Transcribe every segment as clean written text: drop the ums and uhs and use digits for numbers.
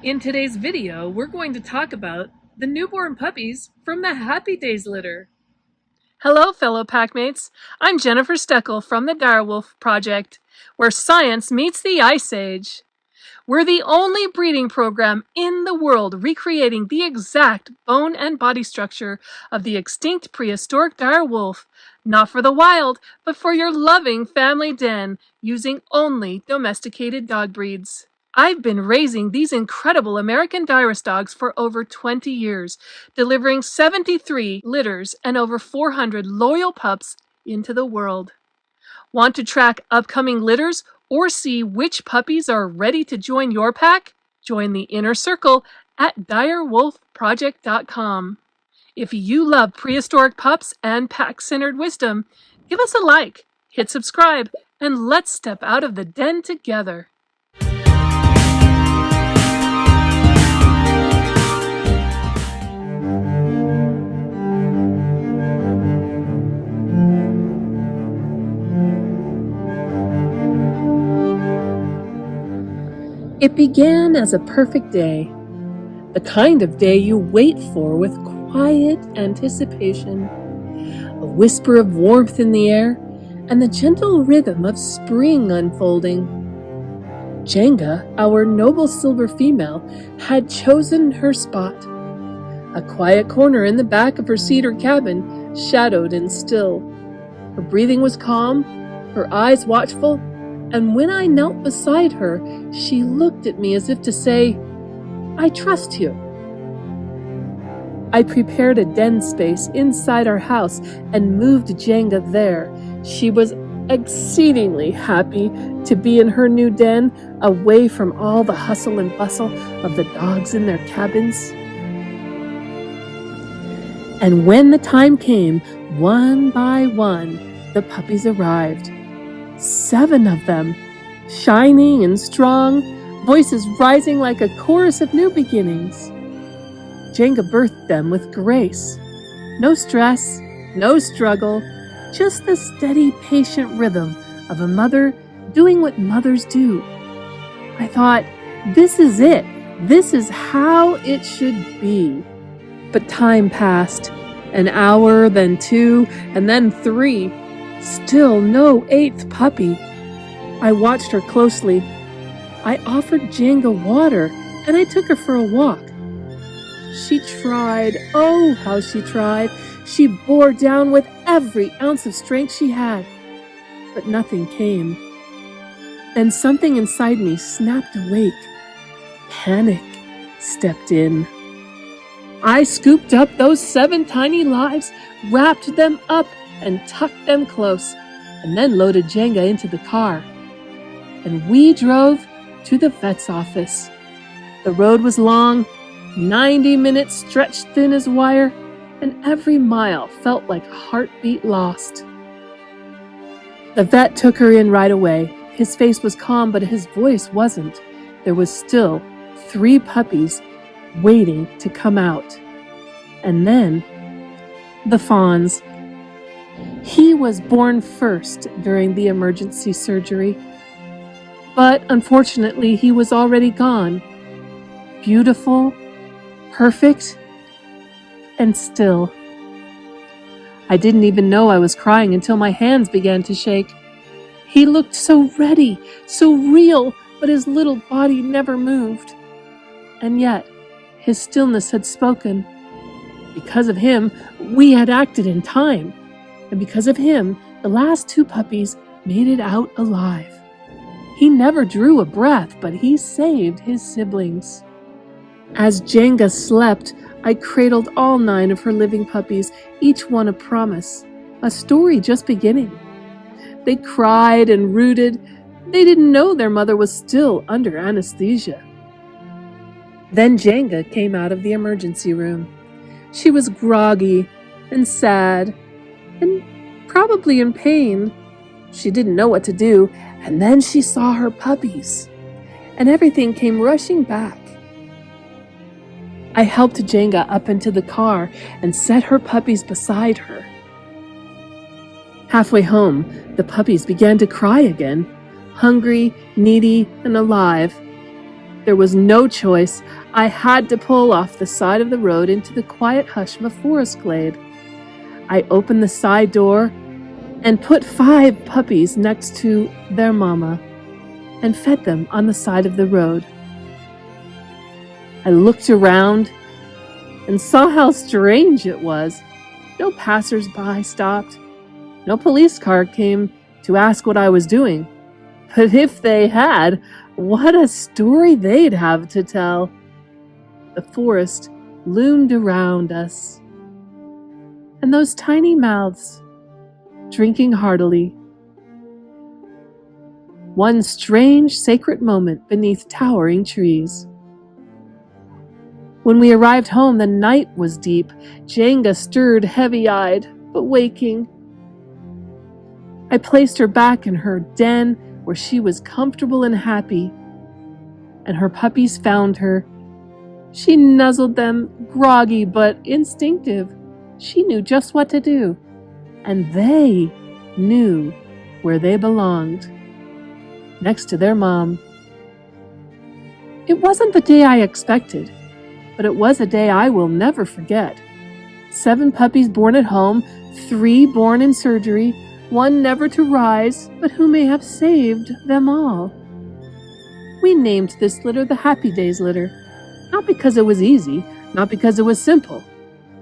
In today's video, we're going to talk about the newborn puppies from the Happy Days litter. Hello, fellow packmates. I'm Jennifer Steckel from the Direwolf Project, where science meets the Ice Age. We're the only breeding program in the world recreating the exact bone and body structure of the extinct prehistoric direwolf, not for the wild, but for your loving family den, using only domesticated dog breeds. I've been raising these incredible American Direwolf dogs for over 20 years, delivering 73 litters and over 400 loyal pups into the world. Want to track upcoming litters or see which puppies are ready to join your pack? Join the inner circle at direwolfproject.com. If you love prehistoric pups and pack-centered wisdom, give us a like, hit subscribe, and let's step out of the den together. It began as a perfect day, the kind of day you wait for with quiet anticipation, a whisper of warmth in the air, and the gentle rhythm of spring unfolding. Jenga, our noble silver female, had chosen her spot, a quiet corner in the back of her cedar cabin, shadowed and still. Her breathing was calm, her eyes watchful, and when I knelt beside her, she looked at me as if to say, "I trust you." I prepared a den space inside our house and moved Jenga there. She was exceedingly happy to be in her new den, away from all the hustle and bustle of the dogs in their cabins. And when the time came, one by one, the puppies arrived. 7 of them, shining and strong, voices rising like a chorus of new beginnings. Jenga birthed them with grace. No stress, no struggle, just the steady, patient rhythm of a mother doing what mothers do. I thought, this is it. This is how it should be. But time passed. An hour, then 2, and then 3. Still no 8th puppy. I watched her closely. I offered Jingle water, and I took her for a walk. She tried, oh how she tried. She bore down with every ounce of strength she had, but nothing came. Then something inside me snapped awake. Panic stepped in. I scooped up those 7 tiny lives, wrapped them up, and tucked them close, and then loaded Jenga into the car. And we drove to the vet's office. The road was long, 90 minutes stretched thin as wire, and every mile felt like a heartbeat lost. The vet took her in right away. His face was calm, but his voice wasn't. There was still 3 puppies waiting to come out. And then the fawns. He was born first during the emergency surgery, but unfortunately he was already gone. Beautiful, perfect, and still. I didn't even know I was crying until my hands began to shake. He looked so ready, so real, but his little body never moved. And yet, his stillness had spoken. Because of him, we had acted in time. And because of him, the last 2 puppies made it out alive. He never drew a breath, but he saved his siblings. As Jenga slept, I cradled all 9 of her living puppies, each one a promise, a story just beginning. They cried and rooted. They didn't know their mother was still under anesthesia. Then Jenga came out of the emergency room. She was groggy and sad and probably in pain. She didn't know what to do, and then she saw her puppies, and everything came rushing back. I helped Jenga up into the car and set her puppies beside her. Halfway home, the puppies began to cry again, hungry, needy, and alive. There was no choice. I had to pull off the side of the road into the quiet hush of a forest glade. I opened the side door and put 5 puppies next to their mama and fed them on the side of the road. I looked around and saw how strange it was. No passers-by stopped. No police car came to ask what I was doing. But if they had, what a story they'd have to tell. The forest loomed around us, and those tiny mouths drinking heartily. One strange sacred moment beneath towering trees. When we arrived home, the night was deep. Jengu stirred heavy-eyed, but waking. I placed her back in her den where she was comfortable and happy, and her puppies found her. She nuzzled them, groggy but instinctive. She knew just what to do, and they knew where they belonged, next to their mom. It wasn't the day I expected, but it was a day I will never forget. 7 puppies born at home, 3 born in surgery, 1 never to rise, but who may have saved them all. We named this litter the Happy Days litter, not because it was easy, not because it was simple,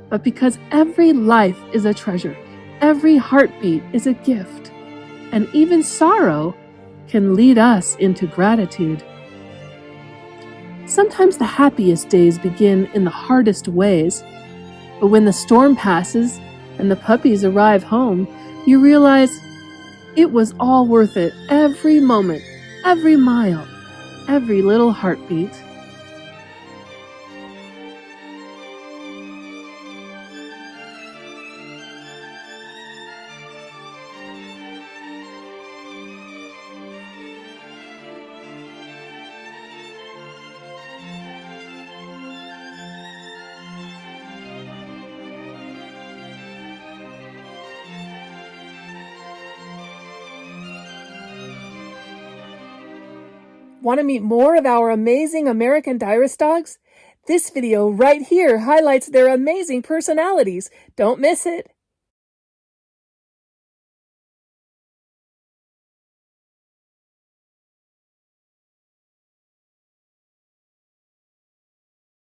but because every life is a treasure, every heartbeat is a gift, and even sorrow can lead us into gratitude. Sometimes the happiest days begin in the hardest ways, but when the storm passes and the puppies arrive home, you realize it was all worth it, every moment, every mile, every little heartbeat. Want to meet more of our amazing American Direst dogs? This video right here highlights their amazing personalities. Don't miss it.